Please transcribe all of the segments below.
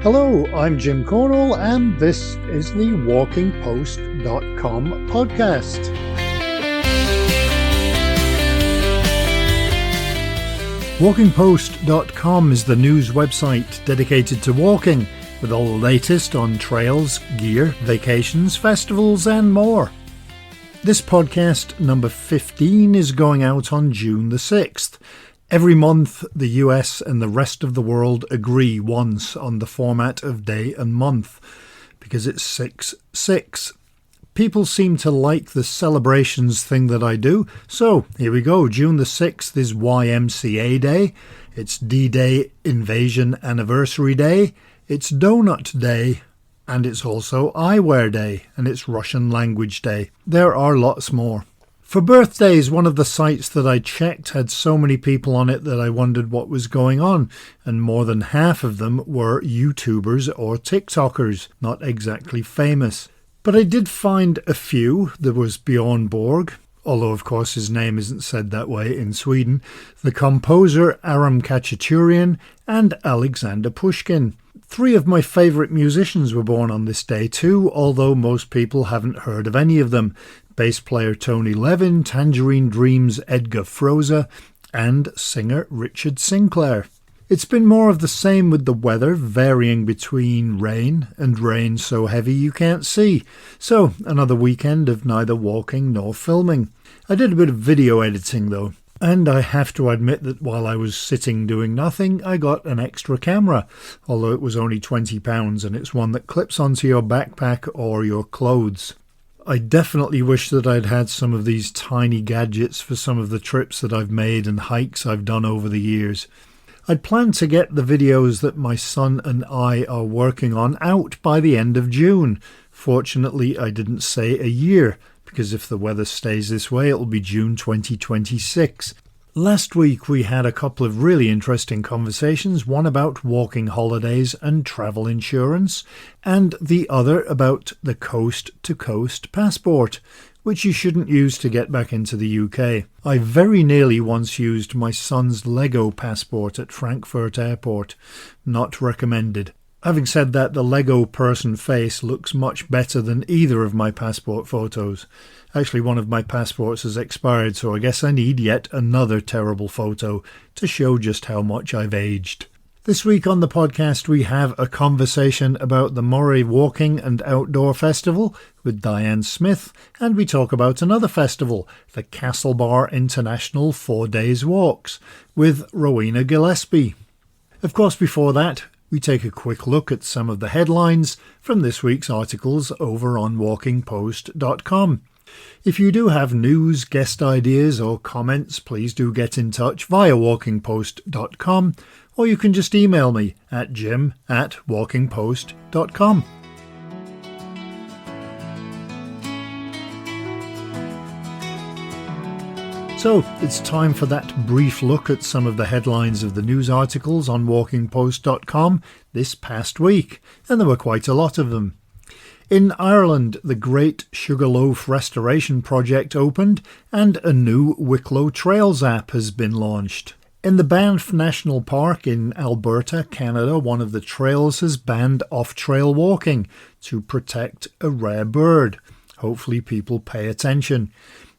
Hello, I'm Jim Cornwall, and this is the WalkingPost.com podcast. WalkingPost.com is the news website dedicated to walking, with all the latest on trails, gear, vacations, festivals, and more. This podcast, number 15, is going out on June the 6th. Every month, the US and the rest of the world agree once on the format of day and month, because it's 6-6. People seem to like the celebrations thing that I do, so here we go. June the 6th is YMCA Day, it's D-Day Invasion Anniversary Day, it's Donut Day, and it's also Eyewear Day, and it's Russian Language Day. There are lots more. For birthdays, one of the sites that I checked had so many people on it that I wondered what was going on, and more than half of them were YouTubers or TikTokers, not exactly famous. But I did find a few. There was Bjorn Borg, although of course his name isn't said that way in Sweden, the composer Aram Khachaturian, and Alexander Pushkin. Three of my favourite musicians were born on this day too, although most people haven't heard of any of them. Bass player Tony Levin, Tangerine Dream's Edgar Froese, and singer Richard Sinclair. It's been more of the same with the weather, varying between rain and rain so heavy you can't see. So, another weekend of neither walking nor filming. I did a bit of video editing though. And I have to admit that while I was sitting doing nothing, I got an extra camera, although it was only £20 and it's one that clips onto your backpack or your clothes. I definitely wish that I'd had some of these tiny gadgets for some of the trips that I've made and hikes I've done over the years. I'd planned to get the videos that my son and I are working on out by the end of June. Fortunately, I didn't say a year, because if the weather stays this way, it'll be June 2026. Last week we had a couple of really interesting conversations, one about walking holidays and travel insurance, and the other about the coast-to-coast passport, which you shouldn't use to get back into the UK. I very nearly once used my son's Lego passport at Frankfurt Airport. Not recommended. Having said that, the Lego person face looks much better than either of my passport photos. Actually, one of my passports has expired, so I guess I need yet another terrible photo to show just how much I've aged. This week on the podcast we have a conversation about the Moray Walking and Outdoor Festival with Diane Smith, and we talk about another festival, the Castlebar International 4 Days Walks, with Rowena Gillespie. Of course, before that, we take a quick look at some of the headlines from this week's articles over on WalkingPost.com. If you do have news, guest ideas or comments, please do get in touch via WalkingPost.com, or you can just email me at jim@WalkingPost.com. So, it's time for that brief look at some of the headlines of the news articles on WalkingPost.com this past week, and there were quite a lot of them. In Ireland, the Great Sugarloaf Restoration Project opened, and a new Wicklow Trails app has been launched. In the Banff National Park in Alberta, Canada, one of the trails has banned off-trail walking to protect a rare bird. Hopefully people pay attention.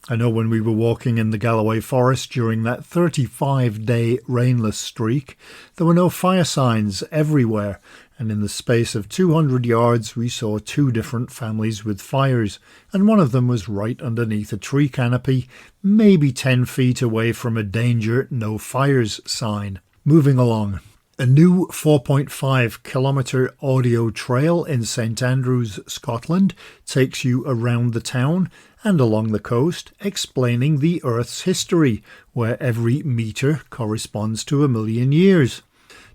I know when we were walking in the Galloway Forest during that 35-day rainless streak, there were no fire signs everywhere, and in the space of 200 yards we saw two different families with fires, and one of them was right underneath a tree canopy, maybe 10 feet away from a danger no fires sign. Moving along. A new 4.5 kilometre audio trail in St Andrews, Scotland, takes you around the town and along the coast, explaining the Earth's history, where every metre corresponds to 1,000,000 years.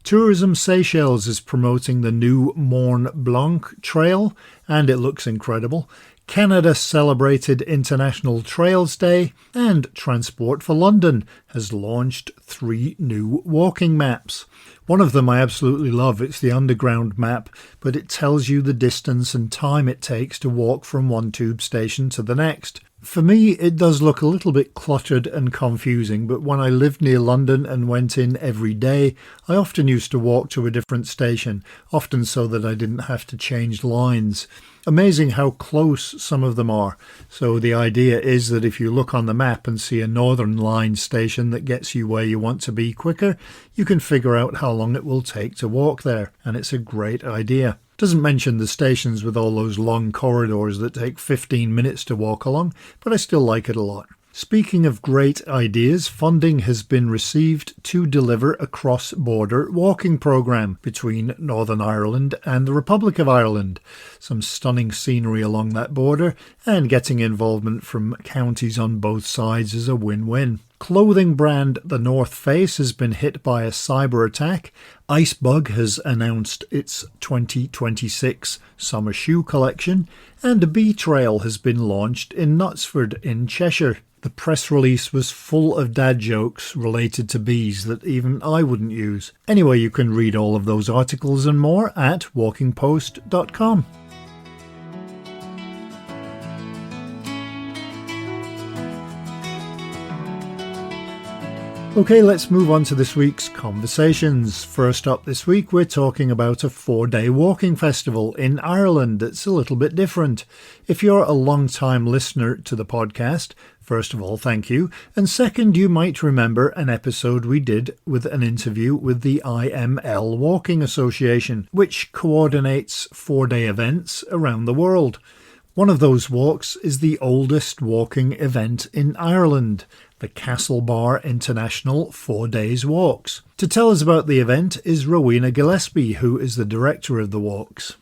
Tourism Seychelles is promoting the new Mont Blanc Trail, and it looks incredible. Canada celebrated International Trails Day, and Transport for London has launched 3 new walking maps. One of them I absolutely love. It's the underground map, but it tells you the distance and time it takes to walk from one tube station to the next. For me, it does look a little bit cluttered and confusing, but when I lived near London and went in every day, I often used to walk to a different station, often so that I didn't have to change lines. Amazing how close some of them are. So the idea is that if you look on the map and see a Northern Line station that gets you where you want to be quicker, you can figure out how long it will take to walk there, and it's a great idea. Doesn't mention the stations with all those long corridors that take 15 minutes to walk along, but I still like it a lot. Speaking of great ideas, funding has been received to deliver a cross-border walking programme between Northern Ireland and the Republic of Ireland. Some stunning scenery along that border, and getting involvement from counties on both sides is a win-win. Clothing brand The North Face has been hit by a cyber attack. Icebug has announced its 2026 summer shoe collection, and a bee trail has been launched in Knutsford in Cheshire. The press release was full of dad jokes related to bees that even I wouldn't use. Anyway, you can read all of those articles and more at walkingpost.com. Okay, let's move on to this week's conversations. First up this week, we're talking about a 4-day walking festival in Ireland that's a little bit different. If you're a long-time listener to the podcast, first of all, thank you. And second, you might remember an episode we did with an interview with the IML Walking Association, which coordinates 4-day events around the world. One of those walks is the oldest walking event in Ireland, the Castlebar International 4 Days Walks. To tell us about the event is Rowena Gillespie, who is the director of the walks.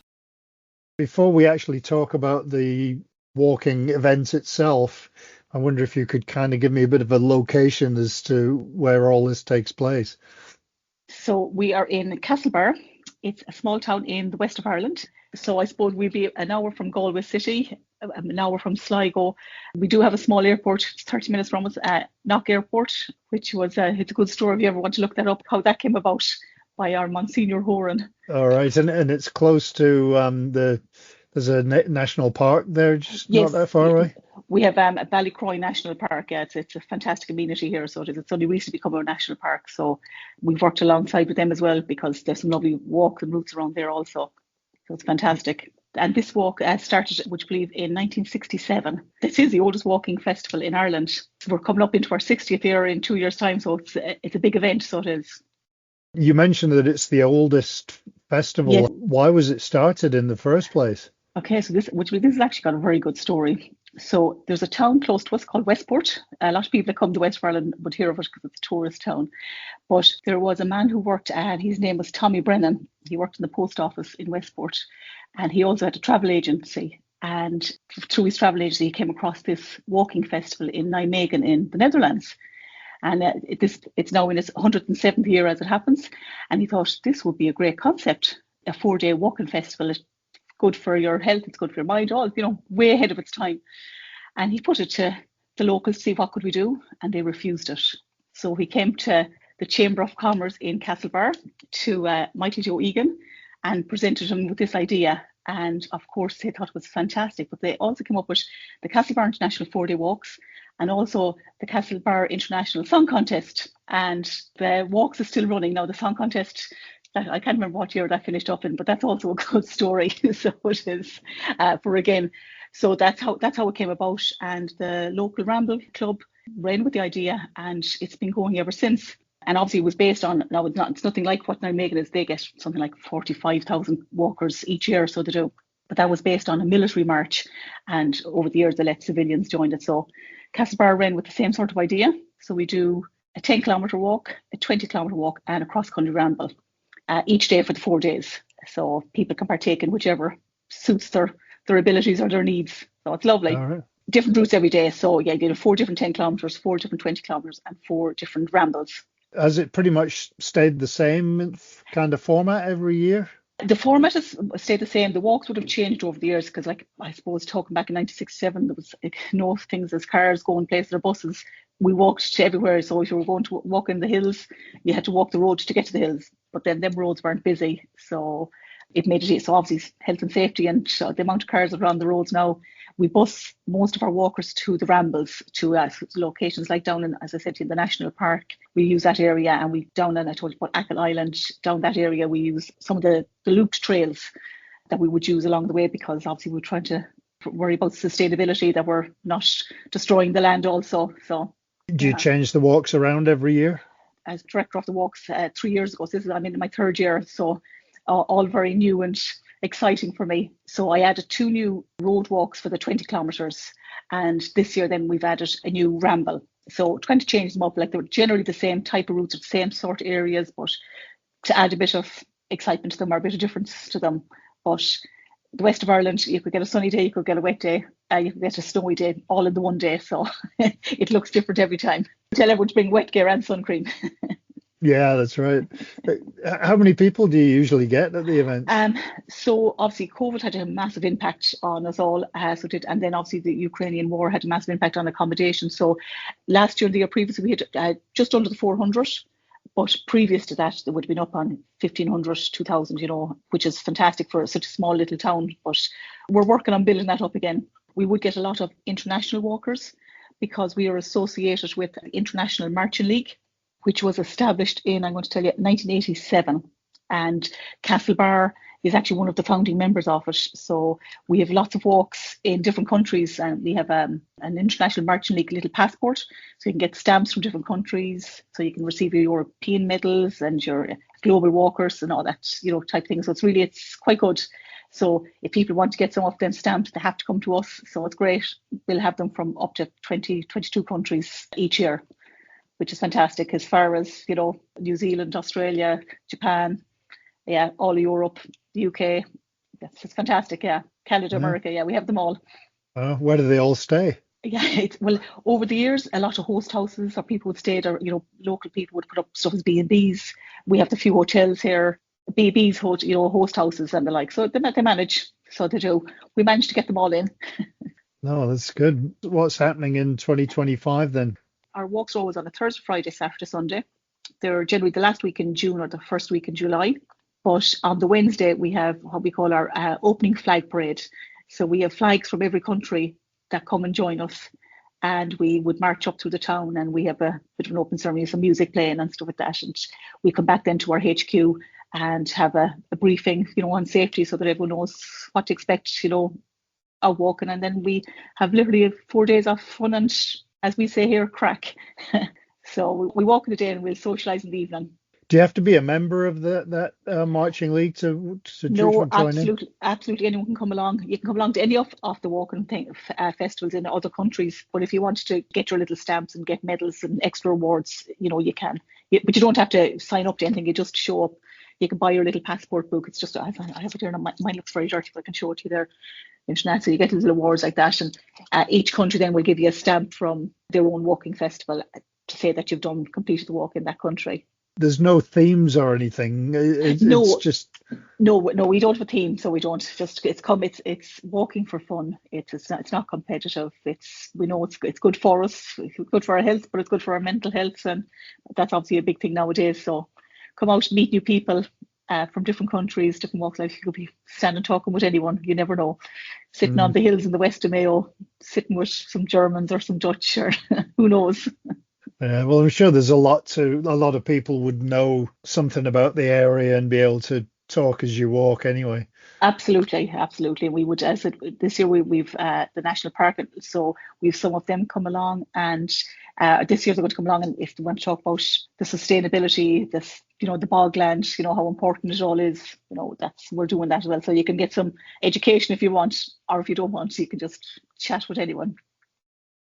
Before we actually talk about the walking event itself, I wonder if you could kind of give me a bit of a location as to where all this takes place. So we are in Castlebar. It's a small town in the west of Ireland. So I suppose we'll be an hour from Galway City, an hour from Sligo. We do have a small airport, it's 30 minutes from us, Knock Airport, which was it's a good story if you ever want to look that up, how that came about by our Monsignor Horan. All right, and it's close to there's a national park there, just Yes, not that far away. We have a Ballycroy National Park. It's a fantastic amenity here. So it's only recently become a national park. So we've worked alongside with them as well because there's some lovely walks and routes around there also. So it's fantastic. And this walk started, would you believe, in 1967. This is the oldest walking festival in Ireland. So we're coming up into our 60th year in 2 years' time. So it's a big event. So it is. You mentioned that it's the oldest festival. Yes. Why was it started in the first place? Okay, so this has actually got a very good story. So there's a town close to us called Westport. A lot of people that come to West of Ireland would hear of it because it's a tourist town. But there was a man who worked, and his name was Tommy Brennan. He worked in the post office in Westport, and he also had a travel agency. And through his travel agency, he came across this walking festival in Nijmegen in the Netherlands. And it's now in its 107th year as it happens. And he thought this would be a great concept, a 4-day walking festival. It's good for your health, it's good for your mind, all, way ahead of its time. And he put it to the locals to see what could we do, and they refused it. So he came to the Chamber of Commerce in Castlebar, to Mighty Joe Egan, and presented him with this idea. And of course, they thought it was fantastic, but they also came up with the Castlebar International 4-day walks and also the Castlebar International Song Contest. And the walks are still running now. The song contest, I can't remember what year that finished up in, but that's also a good story. So it is for again. So that's how it came about. And the local Ramble Club ran with the idea, and it's been going ever since. And obviously it was based on, now it's nothing like what Nijmegen is. They get something like 45,000 walkers each year, so they do. But that was based on a military march, and over the years they let civilians join it. So Castlebar ran with the same sort of idea. So we do a 10-kilometre walk, a 20-kilometre walk, and a cross-country ramble each day for the 4 days. So people can partake in whichever suits their abilities or their needs. So it's lovely. All right. Different routes every day. So yeah, you do 4 different 10 kilometres, 4 different 20 kilometres, and 4 different rambles. Has it pretty much stayed the same kind of format every year? The format has stayed the same. The walks would have changed over the years because, like, I suppose talking back in 1967, there was no things as cars going places or buses. We walked to everywhere. So if you were going to walk in the hills, you had to walk the road to get to the hills. But then them roads weren't busy. So it made it so obviously health and safety and the amount of cars that are on the roads now. We bus most of our walkers to the rambles, to locations like down in, as I said, in the national park. We use that area, and we down in, I told you about Achill Island, down that area we use some of the looped trails that we would use along the way, because obviously we're trying to worry about sustainability, that we're not destroying the land also. So do you change the walks around every year? As director of the walks 3 years ago, so I'm in my third year, so all very new and exciting for me. So I added 2 new road walks for the 20 kilometres, and this year then we've added a new ramble. So trying to change them up, like they're generally the same type of routes, the same sort of areas, but to add a bit of excitement to them, or a bit of difference to them. But the west of Ireland, you could get a sunny day, you could get a wet day, you could get a snowy day, all in the one day. So it looks different every time. Tell everyone to bring wet gear and sun cream. Yeah, that's right. How many people do you usually get at the event? So obviously COVID had a massive impact on us all, and then obviously the Ukrainian war had a massive impact on accommodation. So last year and the year previously we had just under the 400, but previous to that there would have been up on 1,500, 2,000, which is fantastic for such a small little town. But we're working on building that up again. We would get a lot of international walkers because we are associated with the International Marching League, which was established in, I'm going to tell you, 1987. And Castlebar is actually one of the founding members of it. So we have lots of walks in different countries, and we have an International Marching League little passport. So you can get stamps from different countries. So you can receive your European medals and your global walkers and all that, type thing. So it's quite good. So if people want to get some of them stamps, they have to come to us. So it's great. We'll have them from up to 22 countries each year, which is fantastic, as far as, New Zealand, Australia, Japan, all of Europe, the UK. It's fantastic, Canada, America, we have them all. Where do they all stay? Yeah, well, over the years, a lot of host houses, or people would stay there, local people would put up stuff as B&Bs. We have the few hotels here, B&Bs, host houses and the like. So they manage, so they do. We managed to get them all in. No, that's good. What's happening in 2025 then? Our walks are always on a Thursday, Friday, Saturday, Sunday. They're generally the last week in June or the first week in July. But on the Wednesday, we have what we call our opening flag parade. So we have flags from every country that come and join us. And we would march up through the town, and we have a bit of an open ceremony, some music playing and stuff like that. And we come back then to our HQ and have a briefing, on safety, so that everyone knows what to expect, out walking. And then we have literally 4 days of fun and, as we say here, crack. So we walk in the day and we'll socialise in the evening. Do you have to be a member of that marching league to No, join in? Absolutely. Anyone can come along. You can come along to any of the walking festivals in other countries. But if you want to get your little stamps and get medals and extra awards, you can. But you don't have to sign up to anything. You just show up. You can buy your little passport book. It's just, I have it here now. Mine looks very dirty, but I can show it to you there. Internet. So you get little awards like that. And each country then will give you a stamp from their own walking festival to say that you've completed the walk in that country. There's no themes or anything. It's just no. We don't have a theme, so we don't. It's walking for fun. It's not competitive. We know it's good for us. It's good for our health, but it's good for our mental health, and that's obviously a big thing nowadays. So come out, meet new people from different countries, different walks of life. You could be standing talking with anyone. You never know. Sitting on the hills in the west of Mayo, sitting with some Germans or some Dutch, or who knows. Yeah, well, I'm sure there's a lot of people would know something about the area and be able to talk as you walk anyway. Absolutely. We would, as this year we've the national park, so we've some of them come along, and this year they're going to come along, and if they want to talk about the sustainability, this, the bogland, how important it all is, we're doing that as well. So you can get some education if you want, or if you don't want, you can just chat with anyone.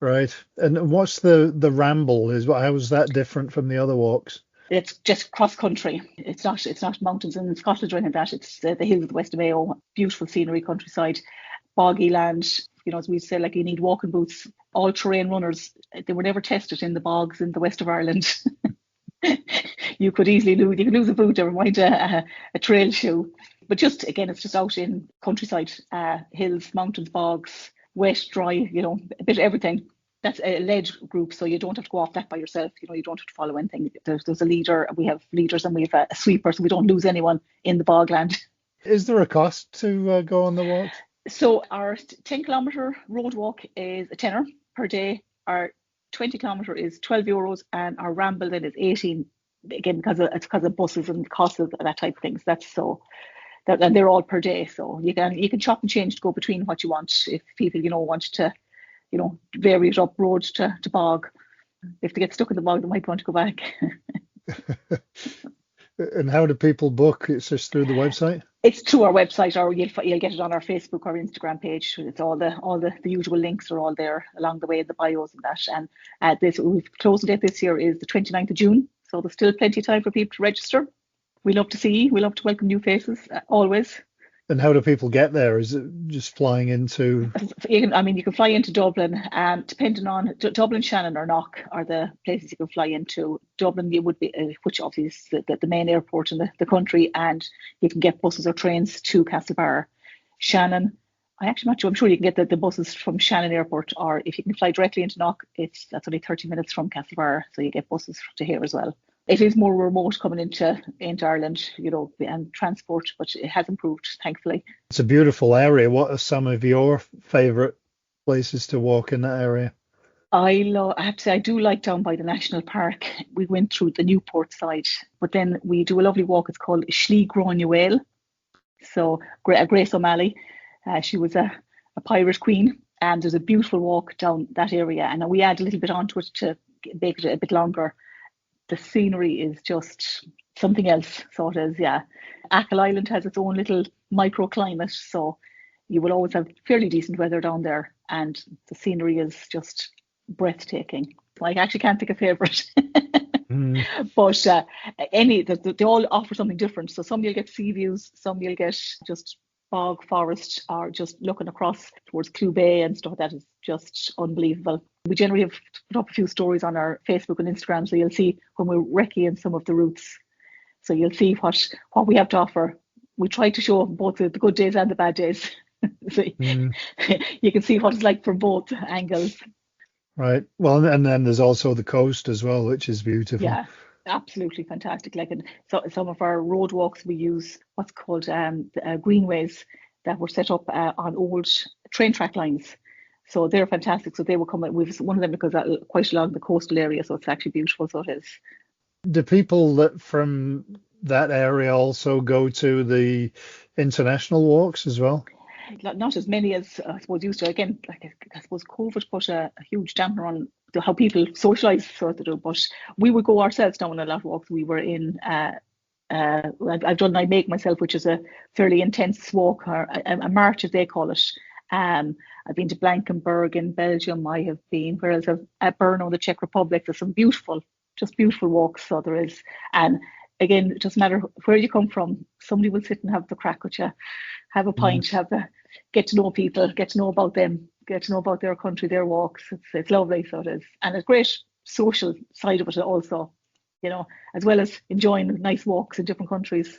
Right. And what's the ramble? How is that different from the other walks? It's just cross country. It's not mountains in Scotland or anything like that. It's the hills of the west of Mayo, beautiful scenery, countryside, boggy land. As we say, like, you need walking boots. All terrain runners, they were never tested in the bogs in the west of Ireland. You could easily lose a boot, never mind a trail shoe. But just, again, it's just out in countryside, hills, mountains, bogs, wet, dry, a bit of everything. That's a led group, so you don't have to go off that by yourself. You don't have to follow anything. There's a leader. We have leaders, and we have a sweeper, so we don't lose anyone in the bogland. Is there a cost to go on the walks? So our 10-kilometre road walk is a tenner per day. Our 20-kilometre is €12, and our ramble then is 18. Again, because of buses and costs of that type of things. That's so that, and they're all per day. So you can chop and change to go between what you want. If people want to vary it up road to bog. If they get stuck in the bog, they might want to go back. And how do people book? It's just through the website? It's through our website, or you'll get it on our Facebook or Instagram page. It's all the usual links are all there along the way, the bios and that. And we've closing date this year is the 29th of June, so there's still plenty of time for people to register. We love to see, we love to welcome new faces, always. And how do people get there? Is it just flying into? You can fly into Dublin, depending on Dublin, Shannon, or Knock are the places you can fly into. Dublin, it would be, which obviously is the main airport in the country, and you can get buses or trains to Castlebar. Shannon, I'm actually not sure. I'm sure you can get the buses from Shannon Airport, or if you can fly directly into Knock, that's only 30 minutes from Castlebar, so you get buses to here as well. It is more remote coming into Ireland, and transport, but it has improved, thankfully. It's a beautiful area. What are some of your favourite places to walk in that area? I have to say, I do like down by the national park. We went through the Newport side, but then we do a lovely walk. It's called Drummuir. So Grace O'Malley, she was a pirate queen, and there's a beautiful walk down that area. And we add a little bit onto it to make it a bit longer. The scenery is just something else, so it is, yeah. Achill Island has its own little microclimate, so you will always have fairly decent weather down there, and the scenery is just breathtaking. I actually can't pick a favourite. But they all offer something different. So some you'll get sea views, some you'll get just bog forest, or just looking across towards Clew Bay and stuff. That is just unbelievable. We generally have put up a few stories on our Facebook and Instagram, so you'll see when we're recceing some of the routes. So you'll see what we have to offer. We try to show both the good days and the bad days. So you can see what it's like from both angles. Right. Well, and then there's also the coast as well, which is beautiful. Yeah, absolutely fantastic. So some of our road walks, we use what's called greenways that were set up on old train track lines. So they're fantastic. So they will come. We've one of them because quite along the coastal area, so it's actually beautiful. So it is. Do people that from that area also go to the international walks as well? Not as many as I suppose used to. Again, I suppose COVID put a huge damper on how people socialise, sort of do. But we would go ourselves down on a lot of walks. We were in. I've done I Make Myself, which is a fairly intense walk, or a march as they call it. I've been to Blankenberg in Belgium. I have been, whereas at Brno, the Czech Republic. There's some beautiful walks. So there is, and again, it doesn't matter where you come from. Somebody will sit and have the crack with you, have a pint, get to know people, get to know about them, get to know about their country, their walks. It's lovely. So it is, and a great social side of it also. As well as enjoying nice walks in different countries,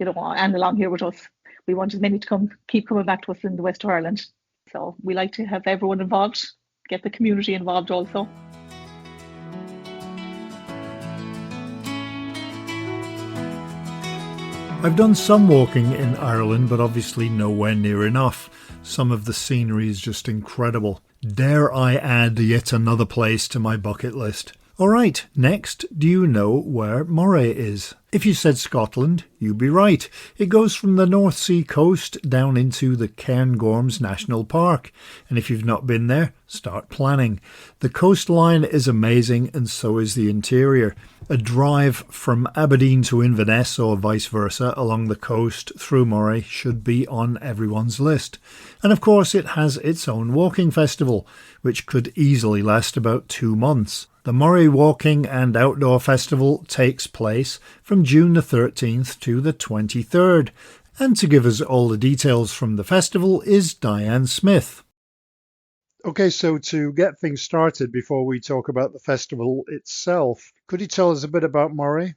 and along here with us. We want as many to keep coming back to us in the west of Ireland. So we like to have everyone involved, get the community involved also. I've done some walking in Ireland, but obviously nowhere near enough. Some of the scenery is just incredible. Dare I add yet another place to my bucket list? Alright, next, do you know where Moray is? If you said Scotland, you'd be right. It goes from the North Sea coast down into the Cairngorms National Park. And if you've not been there, start planning. The coastline is amazing, and so is the interior. A drive from Aberdeen to Inverness or vice versa along the coast through Moray should be on everyone's list. And of course it has its own walking festival, which could easily last about 2 months. The Moray Walking and Outdoor Festival takes place from June the 13th to the 23rd. And to give us all the details from the festival is Diane Smith. Okay, so to get things started before we talk about the festival itself, could you tell us a bit about Moray?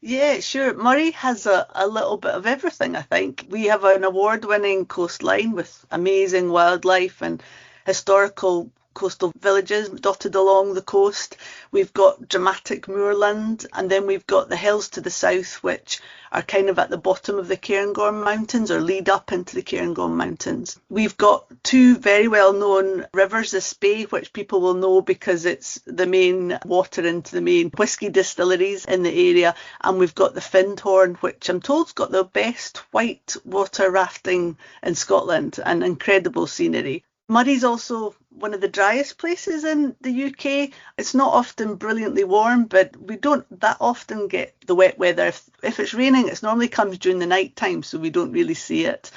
Yeah, sure. Moray has a little bit of everything, I think. We have an award-winning coastline with amazing wildlife and historical coastal villages dotted along the coast. We've got dramatic moorland, and then we've got the hills to the south, which are kind of at the bottom of the Cairngorm Mountains or lead up into the Cairngorm Mountains. We've got two very well-known rivers, the Spey, which people will know because it's the main water into the main whisky distilleries in the area, and we've got the Findhorn, which I'm told's got the best white water rafting in Scotland and incredible scenery. Murray's also one of the driest places in the UK. It's not often brilliantly warm, but we don't that often get the wet weather. If it's raining, it normally comes during the night time, so we don't really see it.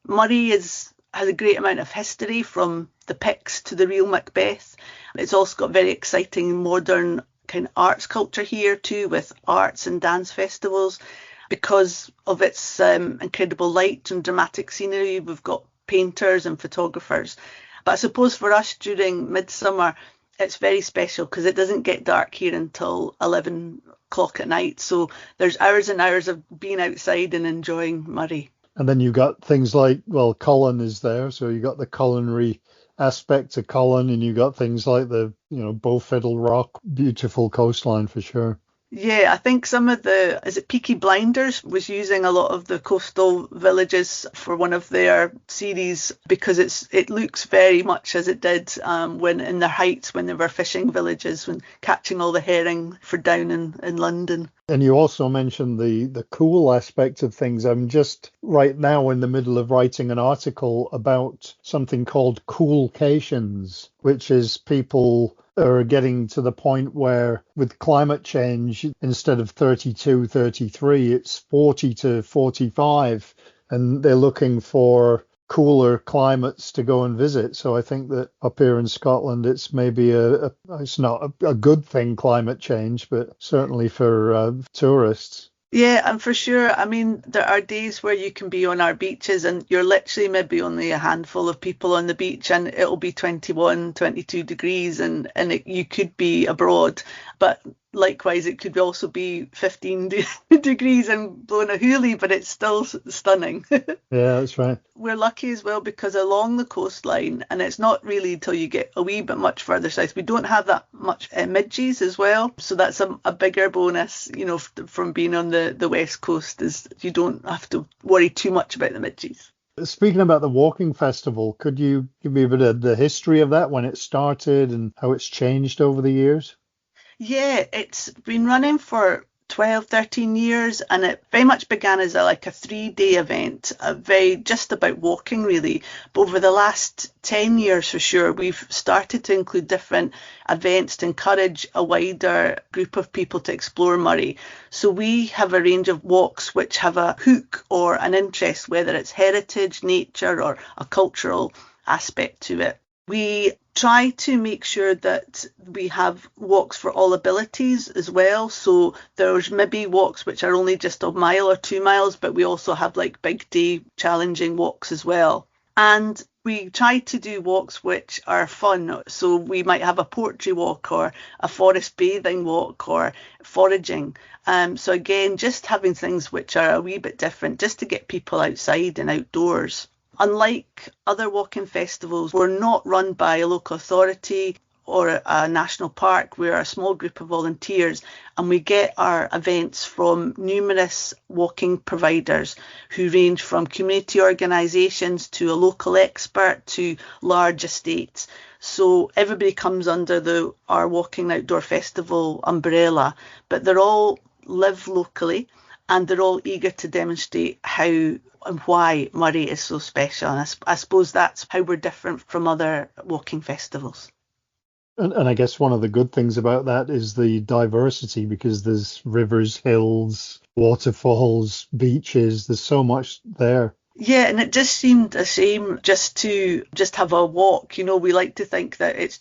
Murray has a great amount of history, from the Picts to the real Macbeth. It's also got very exciting modern kind of arts culture here too, with arts and dance festivals. Because of its incredible light and dramatic scenery, we've got painters and photographers. But I suppose for us during midsummer, it's very special because it doesn't get dark here until 11 o'clock at night. So there's hours and hours of being outside and enjoying Murray. And then you've got things like, well, Colin is there. So you've got the culinary aspect to Colin, and you've got things like the, Bowfiddle Rock, beautiful coastline for sure. Yeah, I think some of Peaky Blinders was using a lot of the coastal villages for one of their series, because it looks very much as it did when in the Heights, when they were fishing villages, when catching all the herring for down in London. And you also mentioned the cool aspect of things. I'm just right now in the middle of writing an article about something called coolcations, which is people are getting to the point where with climate change, instead of 32, 33, it's 40 to 45, and they're looking for cooler climates to go and visit. So I think that up here in Scotland, it's maybe it's not a good thing, climate change, but certainly for tourists. Yeah, and for sure, I mean, there are days where you can be on our beaches and you're literally maybe only a handful of people on the beach, and it'll be 21, 22 degrees and you could be abroad. But likewise, it could also be 15 degrees and blowing a hoolie, but it's still stunning. Yeah, that's right. We're lucky as well because along the coastline, and it's not really until you get a wee bit much further south, we don't have that much midges as well. So that's a bigger bonus, from being on the west coast, is you don't have to worry too much about the midges. Speaking about the walking festival, could you give me a bit of the history of that, when it started and how it's changed over the years? Yeah, it's been running for 12, 13 years, and it very much began as a 3-day event, just about walking really. But over the last 10 years for sure, we've started to include different events to encourage a wider group of people to explore Moray. So we have a range of walks which have a hook or an interest, whether it's heritage, nature, or a cultural aspect to it. We try to make sure that we have walks for all abilities as well. So there's maybe walks which are only just a mile or 2 miles, but we also have big day challenging walks as well. And we try to do walks which are fun. So we might have a poetry walk or a forest bathing walk or foraging. So again, just having things which are a wee bit different, just to get people outside and outdoors. Unlike other walking festivals, we're not run by a local authority or a national park. We're a small group of volunteers, and we get our events from numerous walking providers who range from community organisations to a local expert to large estates. So everybody comes under our Walking Outdoor Festival umbrella, but they're all live locally, and they're all eager to demonstrate how and why Moray is so special. And I suppose that's how we're different from other walking festivals. And I guess one of the good things about that is the diversity, because there's rivers, hills, waterfalls, beaches, there's so much there. Yeah, and it just seemed a shame just to have a walk. We like to think that it's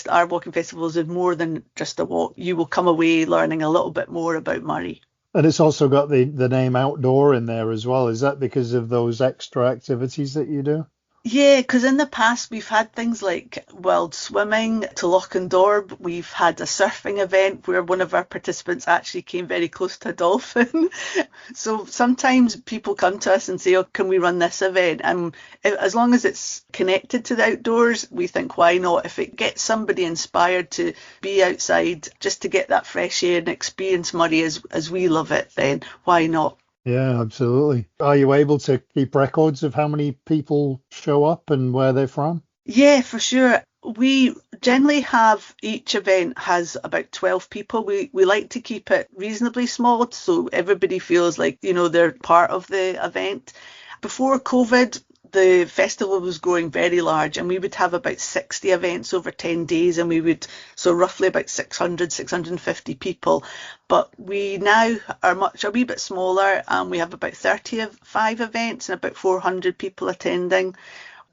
our walking festivals is more than just a walk. You will come away learning a little bit more about Moray. And it's also got the name outdoor in there as well. Is that because of those extra activities that you do? Yeah, because in the past we've had things like wild swimming to Lochinvar. We've had a surfing event where one of our participants actually came very close to a dolphin. So sometimes people come to us and say, "Oh, can we run this event?" And as long as it's connected to the outdoors, we think, why not? If it gets somebody inspired to be outside just to get that fresh air and experience Moray as we love it, then why not? Yeah, absolutely. Are you able to keep records of how many people show up and where they're from? Yeah, for sure. We generally have each event has about 12 people. We like to keep it reasonably small so everybody feels like, they're part of the event. Before COVID, the festival was growing very large and we would have about 60 events over 10 days and so roughly about 650 people. But we now are a wee bit smaller and we have about 35 events and about 400 people attending.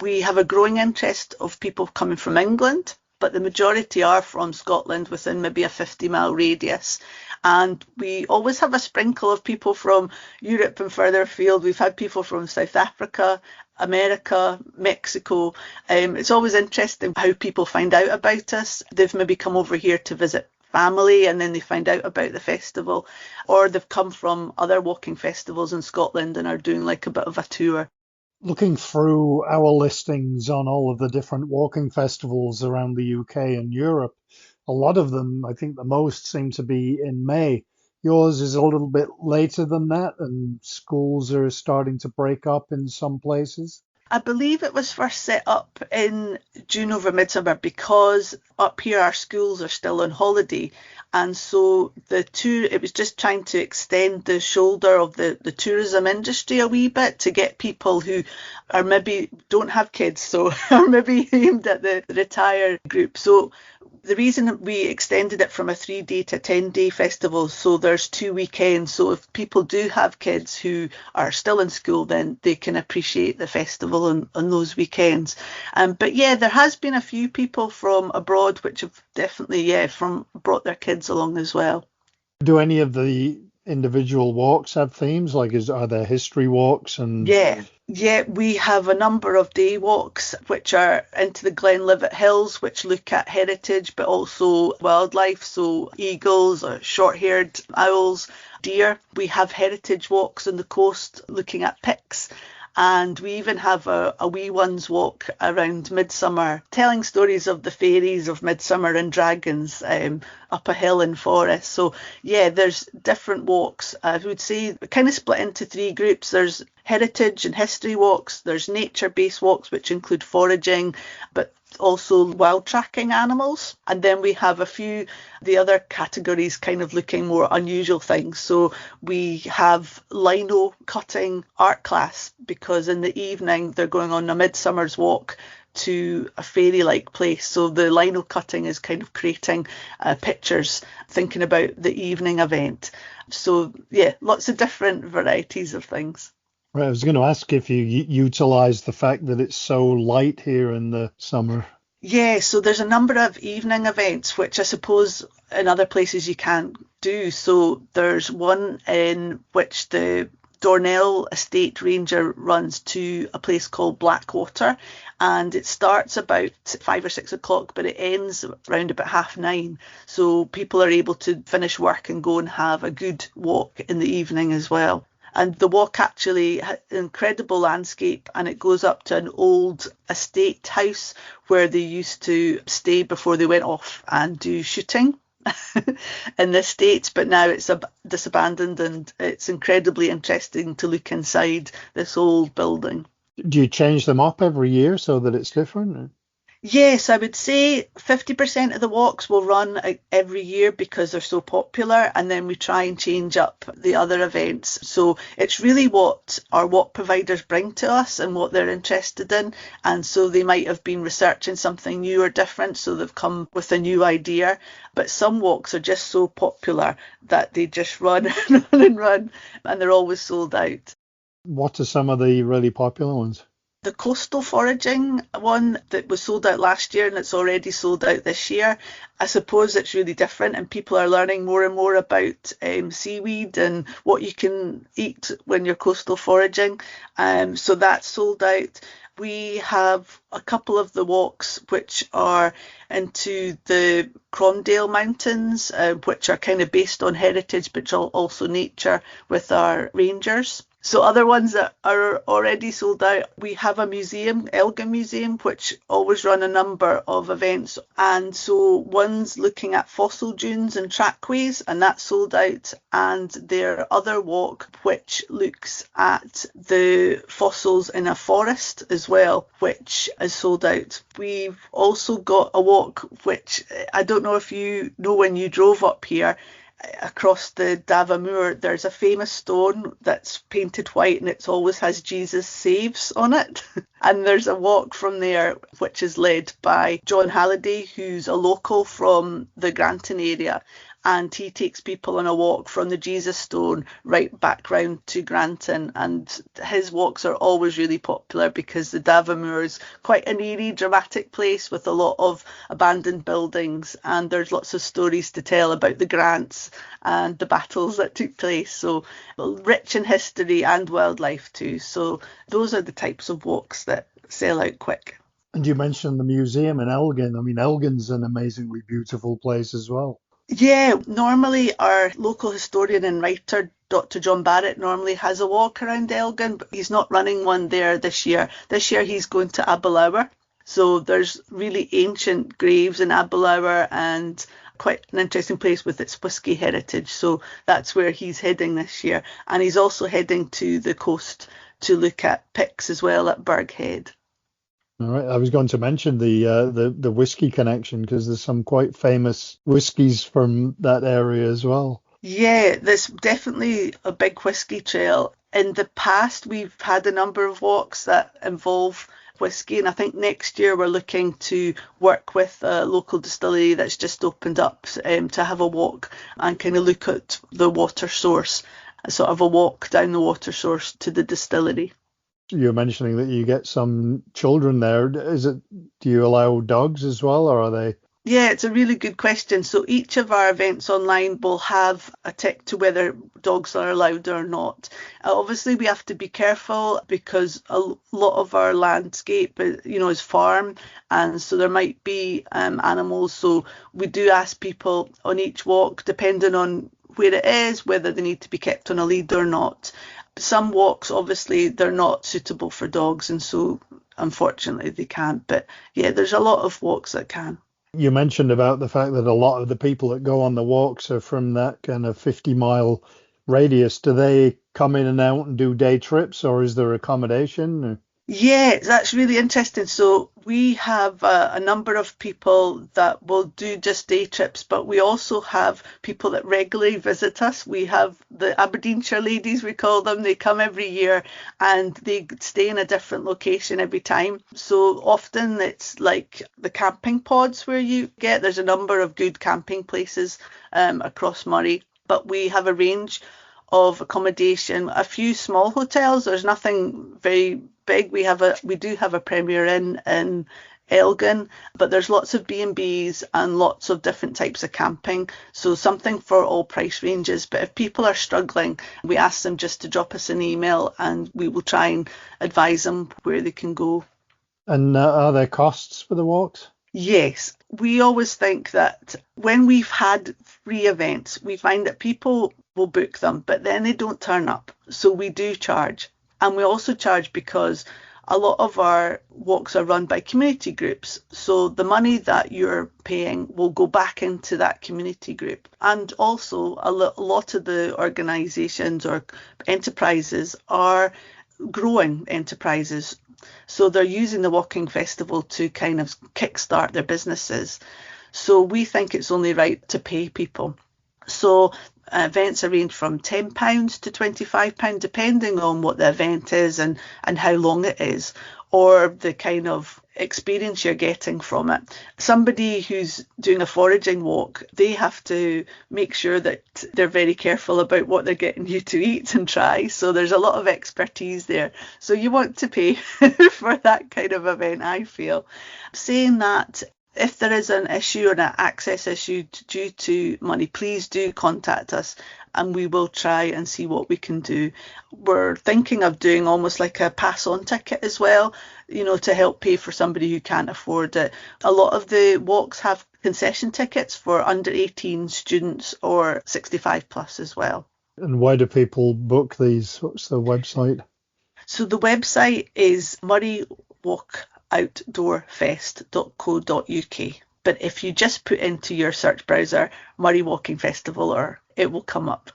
We have a growing interest of people coming from England, but the majority are from Scotland within maybe a 50-mile radius. And we always have a sprinkle of people from Europe and further afield. We've had people from South Africa, America, Mexico. It's always interesting how people find out about us. They've maybe come over here to visit family and then they find out about the festival, or they've come from other walking festivals in Scotland and are doing like a bit of a tour. Looking through our listings on all of the different walking festivals around the UK and Europe, a lot of them, I think the most, seem to be in May. Yours is a little bit later than that, and schools are starting to break up in some places. I believe it was first set up in June over midsummer because up here our schools are still on holiday. And so it was just trying to extend the shoulder of the tourism industry a wee bit to get people who are maybe don't have kids, so are maybe aimed at the retired group. So the reason we extended it from a 3-day to 10-day festival, so there's 2 weekends. So if people do have kids who are still in school, then they can appreciate the festival on those weekends. But yeah, there has been a few people from abroad which have definitely, brought their kids along as well. Do any of the individual walks have themes? Like, are there history walks and Yeah, we have a number of day walks which are into the Glenlivet Hills, which look at heritage but also wildlife, so eagles or short-haired owls, deer. We have heritage walks on the coast looking at Picts. And we even have a wee ones walk around Midsummer, telling stories of the fairies of Midsummer and dragons up a hill in forest. So yeah, there's different walks. I would say kind of split into 3 groups. There's heritage and history walks. There's nature-based walks, which include foraging, but also wild tracking animals. And then we have a few, the other categories kind of looking more unusual things. So we have lino cutting art class because in the evening they're going on a midsummer's walk to a fairy-like place. So the lino cutting is kind of creating pictures, thinking about the evening event. So yeah, lots of different varieties of things. Right, I was going to ask if you utilize the fact that it's so light here in the summer. Yeah, so there's a number of evening events, which I suppose in other places you can't do. So there's one in which the Dornell Estate Ranger runs to a place called Blackwater, and it starts about 5 or 6 o'clock, but it ends around about 9:30. So people are able to finish work and go and have a good walk in the evening as well. And the walk actually has an incredible landscape, and it goes up to an old estate house where they used to stay before they went off and do shooting in the States. But now it's disabandoned, and it's incredibly interesting to look inside this old building. Do you change them up every year so that it's different? Yes, I would say 50% of the walks will run every year because they're so popular, and then we try and change up the other events. So it's really what our walk providers bring to us and what they're interested in. And so they might have been researching something new or different, so they've come with a new idea. But some walks are just so popular that they just run and run and run, and they're always sold out. What are some of the really popular ones? The coastal foraging one that was sold out last year and it's already sold out this year, I suppose it's really different, and people are learning more and more about seaweed and what you can eat when you're coastal foraging. So that's sold out. We have a couple of the walks which are into the Cromdale Mountains, which are kind of based on heritage, but also nature with our rangers. So other ones that are already sold out, we have a museum, Elgin Museum, which always run a number of events. And so one's looking at fossil dunes and trackways, and that's sold out. And their other walk, which looks at the fossils in a forest as well, which is sold out. We've also got a walk, which I don't know if you know when you drove up here, across the Drummuir, there's a famous stone that's painted white and it always has Jesus Saves on it. And there's a walk from there which is led by John Halliday, who's a local from the Granton area. And he takes people on a walk from the Jesus Stone right back round to Granton. And his walks are always really popular because the Drummuir is quite an eerie, dramatic place with a lot of abandoned buildings. And there's lots of stories to tell about the Grants and the battles that took place. So rich in history and wildlife too. So those are the types of walks that sell out quick. And you mentioned the museum in Elgin. I mean, Elgin's an amazingly beautiful place as well. Yeah, normally our local historian and writer, Dr. John Barrett, normally has a walk around Elgin, but he's not running one there this year. This year he's going to Aberlour. So there's really ancient graves in Aberlour and quite an interesting place with its whisky heritage. So that's where he's heading this year. And he's also heading to the coast to look at Picts as well at Burghead. All right, I was going to mention the whiskey connection because there's some quite famous whiskies from that area as well. Yeah, there's definitely a big whiskey trail. In the past, we've had a number of walks that involve whiskey, and I think next year we're looking to work with a local distillery that's just opened up to have a walk and kind of look at the water source, sort of a walk down the water source to the distillery. You're mentioning that you get some children there. Do you allow dogs as well, or are they? Yeah, it's a really good question. So each of our events online will have a tick to whether dogs are allowed or not. Obviously, we have to be careful because a lot of our landscape, is farm, and so there might be animals. So we do ask people on each walk, depending on where it is, whether they need to be kept on a lead or not. Some walks, obviously, they're not suitable for dogs, and so unfortunately they can't. But yeah, there's a lot of walks that can. You mentioned about the fact that a lot of the people that go on the walks are from that kind of 50-mile radius. Do they come in and out and do day trips, or is there accommodation? Yeah, that's really interesting. So we have a number of people that will do just day trips, but we also have people that regularly visit us. We have the Aberdeenshire ladies, we call them. They come every year and they stay in a different location every time. So often it's like the camping pods where there's a number of good camping places across Moray, but we have a range of accommodation, a few small hotels. There's nothing very big. We do have a Premier Inn in Elgin, but there's lots of B&Bs and lots of different types of camping. So something for all price ranges. But if people are struggling, we ask them just to drop us an email and we will try and advise them where they can go. And are there costs for the walks? Yes. We always think that when we've had free events, we find that people will book them, but then they don't turn up. So we do charge. And we also charge because a lot of our walks are run by community groups. So the money that you're paying will go back into that community group. And also a lot of the organisations or enterprises are growing enterprises. So they're using the Walking Festival to kind of kickstart their businesses. So we think it's only right to pay people. So events are range from £10 to £25, depending on what the event is and how long it is, or the kind of experience you're getting from it. Somebody who's doing a foraging walk, they have to make sure that they're very careful about what they're getting you to eat and try. So there's a lot of expertise there. So you want to pay for that kind of event, I feel. Saying that, if there is an issue or an access issue due to money, please do contact us and we will try and see what we can do. We're thinking of doing almost like a pass-on ticket as well, to help pay for somebody who can't afford it. A lot of the walks have concession tickets for under 18 students or 65 plus as well. And why do people book these? What's the website? So the website is moraywalkoutdoorfest.co.uk. But if you just put into your search browser Moray Walking Festival, or it will come up.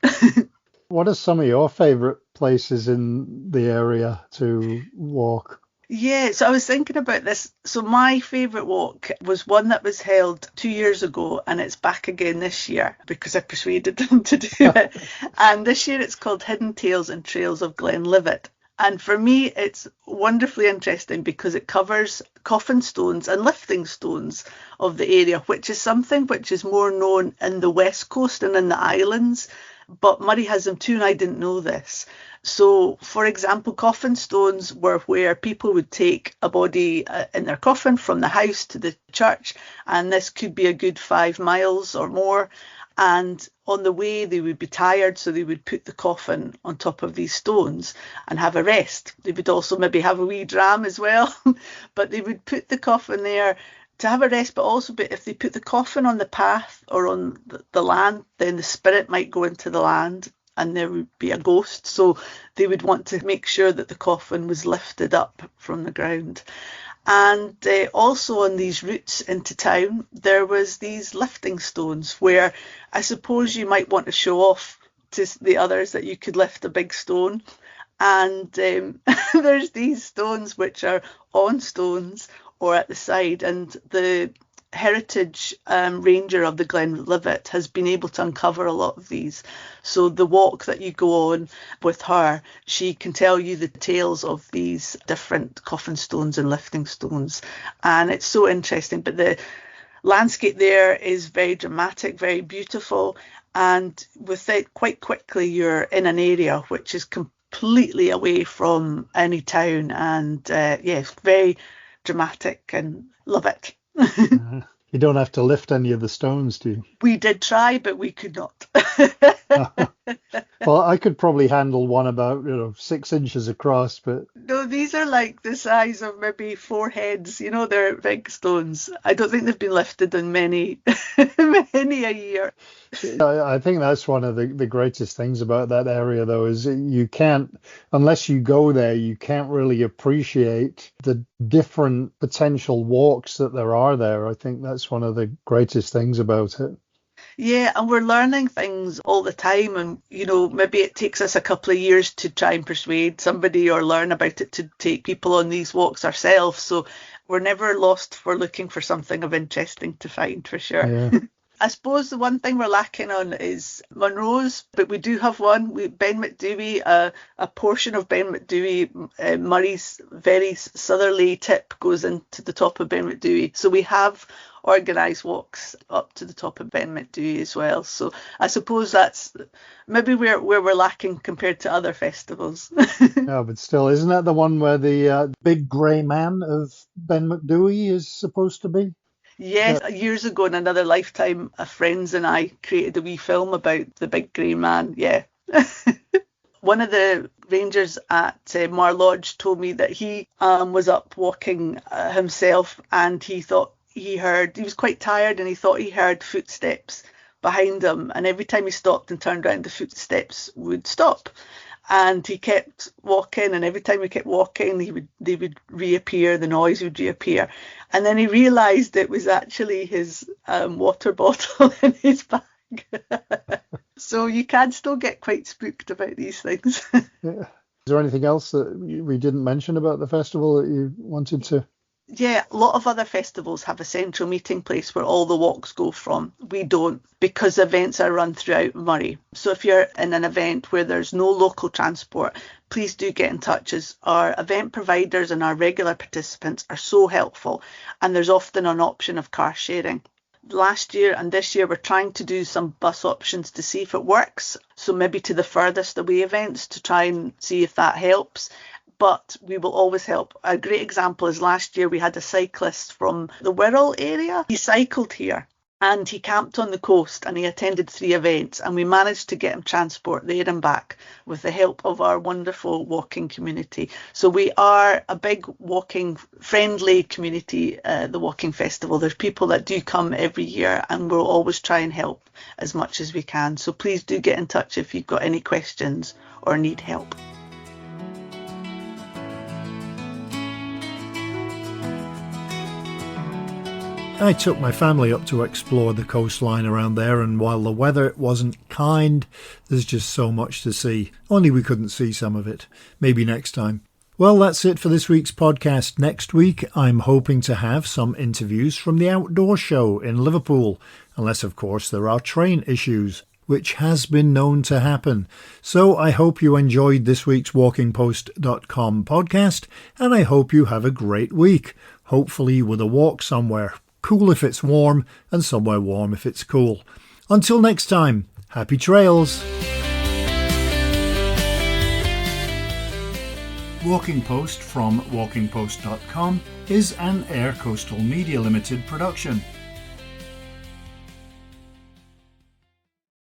What are some of your favourite places in the area to walk? Yeah, so I was thinking about this. So my favourite walk was one that was held 2 years ago, and it's back again this year because I persuaded them to do it. And this year it's called Hidden Tales and Trails of Glenlivet. And for me, it's wonderfully interesting because it covers coffin stones and lifting stones of the area, which is something which is more known in the West Coast and in the islands. But Moray has them too, and I didn't know this. So, for example, coffin stones were where people would take a body in their coffin from the house to the church, and this could be a good 5 miles or more. And on the way, they would be tired, so they would put the coffin on top of these stones and have a rest. They would also maybe have a wee dram as well, but they would put the coffin there to have a rest, but also if they put the coffin on the path or on the land, then the spirit might go into the land and there would be a ghost. So they would want to make sure that the coffin was lifted up from the ground. And also on these routes into town, there was these lifting stones where I suppose you might want to show off to the others that you could lift a big stone. And there's these stones which are on stones or at the side, and the heritage ranger of the Glenlivet has been able to uncover a lot of these. So the walk that you go on with her, she can tell you the tales of these different coffin stones and lifting stones, and it's so interesting. But the landscape there is very dramatic, very beautiful, and with it quite quickly you're in an area which is completely away from any town, and very dramatic, and love it. You don't have to lift any of the stones, do you? We did try, but we could not. Well, I could probably handle one about 6 inches across, but No, these are like the size of maybe 4 heads. They're big stones. I don't think they've been lifted in many a year. I think that's one of the greatest things about that area, though, is you can't, unless you go there, you can't really appreciate the different potential walks that there are there. I think that's one of the greatest things about it. Yeah, and we're learning things all the time, and maybe it takes us a couple of years to try and persuade somebody or learn about it to take people on these walks ourselves. So we're never lost for looking for something of interesting to find, for sure. Yeah. I suppose the one thing we're lacking on is Munro's, but we do have one. Ben McDewey, a portion of Ben McDewey, Murray's very southerly tip goes into the top of Ben McDewey. So we have organised walks up to the top of Ben McDewey as well. So I suppose that's maybe where we're lacking compared to other festivals. Yeah, but still, isn't that the one where the big grey man of Ben McDewey is supposed to be? Yes, years ago in another lifetime, friends and I created a wee film about the big grey man. Yeah. One of the rangers at Mar Lodge told me that he was up walking himself, and he thought he was quite tired, and he thought he heard footsteps behind him, and every time he stopped and turned around, the footsteps would stop. And he kept walking, and every time he kept walking, they would reappear, the noise would reappear. And then he realised it was actually his water bottle in his bag. So you can still get quite spooked about these things. Yeah. Is there anything else that we didn't mention about the festival that you wanted to? Yeah, a lot of other festivals have a central meeting place where all the walks go from. We don't, because events are run throughout Moray. So if you're in an event where there's no local transport, please do get in touch, as our event providers and our regular participants are so helpful, and there's often an option of car sharing. Last year and this year we're trying to do some bus options to see if it works, so maybe to the furthest away events to try and see if that helps. but we will always help. A great example is last year we had a cyclist from the Wirral area. He cycled here and he camped on the coast and he attended 3 events, and we managed to get him transport there and back with the help of our wonderful walking community. So we are a big walking friendly community, the Walking Festival. There's people that do come every year and we'll always try and help as much as we can. So please do get in touch if you've got any questions or need help. I took my family up to explore the coastline around there, and while the weather wasn't kind, there's just so much to see. Only we couldn't see some of it. Maybe next time. Well, that's it for this week's podcast. Next week, I'm hoping to have some interviews from the outdoor show in Liverpool, unless, of course, there are train issues, which has been known to happen. So I hope you enjoyed this week's WalkingPost.com podcast, and I hope you have a great week, hopefully with a walk somewhere. Cool if it's warm, and somewhere warm if it's cool. Until next time, happy trails! Walking Post from WalkingPost.com is an Air Coastal Media Limited production.